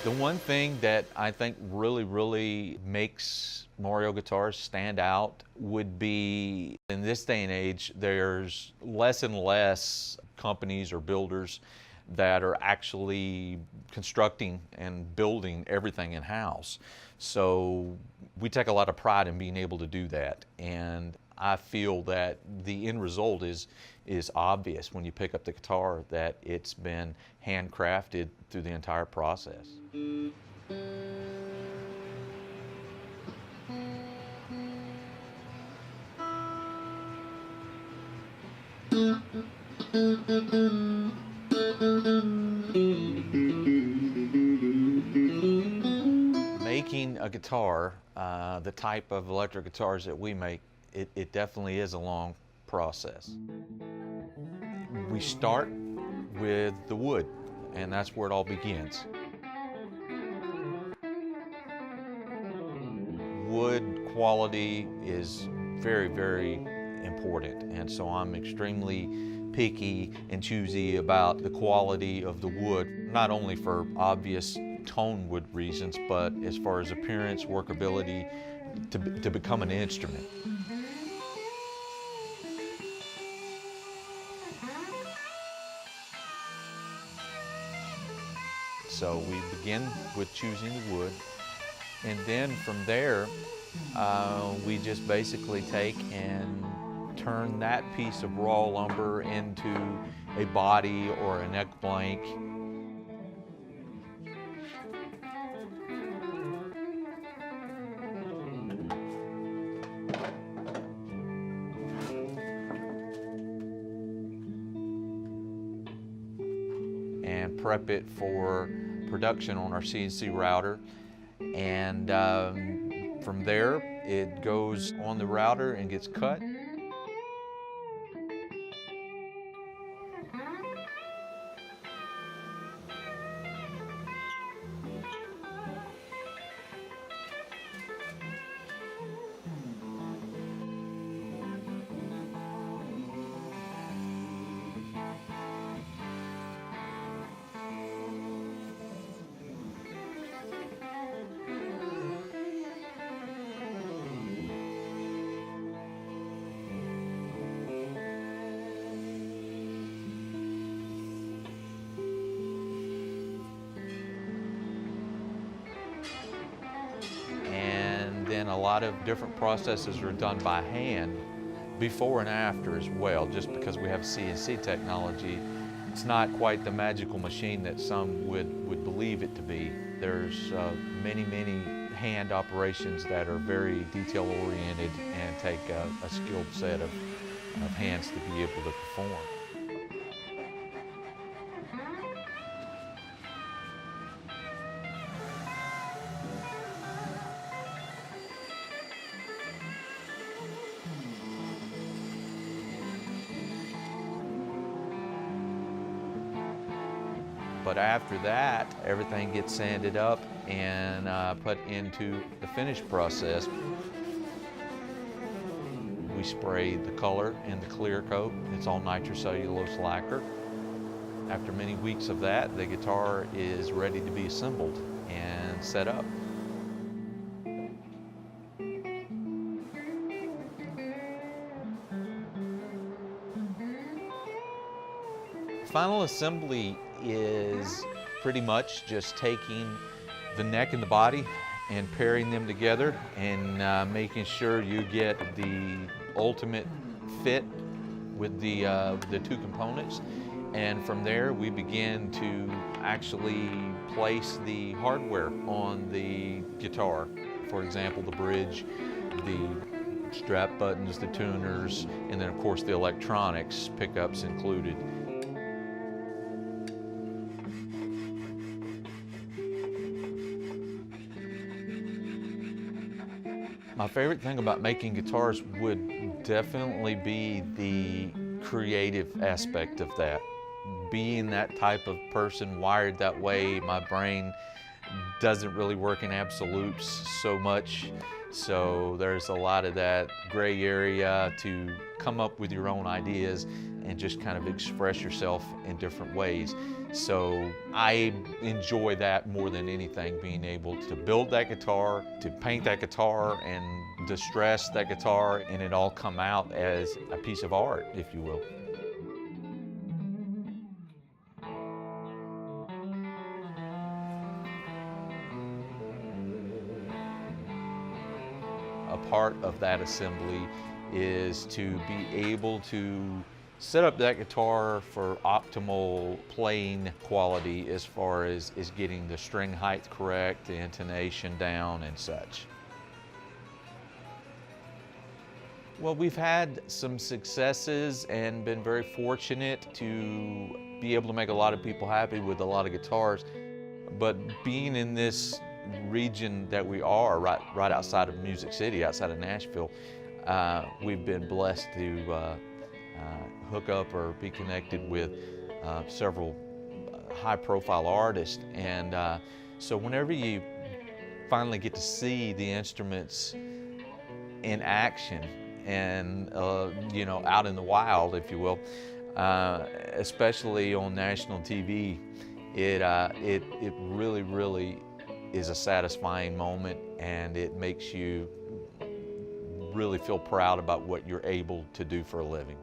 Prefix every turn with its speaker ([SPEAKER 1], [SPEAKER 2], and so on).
[SPEAKER 1] The one thing that I think really makes Mario guitars stand out would be, in this day and age, there's less and less companies or builders that are actually constructing and building everything in-house. So we take a lot of pride in being able to do that, and I feel that the end result is obvious when you pick up the guitar, that it's been handcrafted through the entire process. Making a guitar, the type of electric guitars that we make, it definitely is a long process. We start with the wood, and that's where it all begins. Wood quality is very important, and so I'm extremely picky and choosy about the quality of the wood, not only for obvious tone wood reasons, but as far as appearance, workability, to become an instrument. So we begin with choosing the wood, and then from there, we just basically take and turn that piece of raw lumber into a body or a neck blank. And prep it for production on our CNC router, and from there it goes on the router and gets cut. Then a lot of different processes are done by hand before and after as well. Just because we have CNC technology, it's not quite the magical machine that some would believe it to be. There's many hand operations that are very detail oriented and take a skilled set of hands to be able to perform. But after that, everything gets sanded up and put into the finish process. We spray the color and the clear coat. It's all nitrocellulose lacquer. After many weeks of that, the guitar is ready to be assembled and set up. Final assembly is pretty much just taking the neck and the body and pairing them together and making sure you get the ultimate fit with the two components. And from there, we begin to actually place the hardware on the guitar. For example, the bridge, the strap buttons, the tuners, and then of course the electronics, pickups included. My favorite thing about making guitars would definitely be the creative aspect of that. Being that type of person, wired that way, my brain doesn't really work in absolutes so much. So there's a lot of that gray area to come up with your own ideas and just kind of express yourself in different ways. So I enjoy that more than anything, being able to build that guitar, to paint that guitar, and distress that guitar, and it all come out as a piece of art, if you will. A part of that assembly is to be able to set up that guitar for optimal playing quality as far as getting the string height correct, the intonation down, and such. Well, we've had some successes and been very fortunate to be able to make a lot of people happy with a lot of guitars. But being in this region that we are, right outside of Music City, outside of Nashville, we've been blessed to hook up or be connected with several high-profile artists. And so whenever you finally get to see the instruments in action and you know, out in the wild, if you will, especially on national TV, it really is a satisfying moment, and it makes you really feel proud about what you're able to do for a living.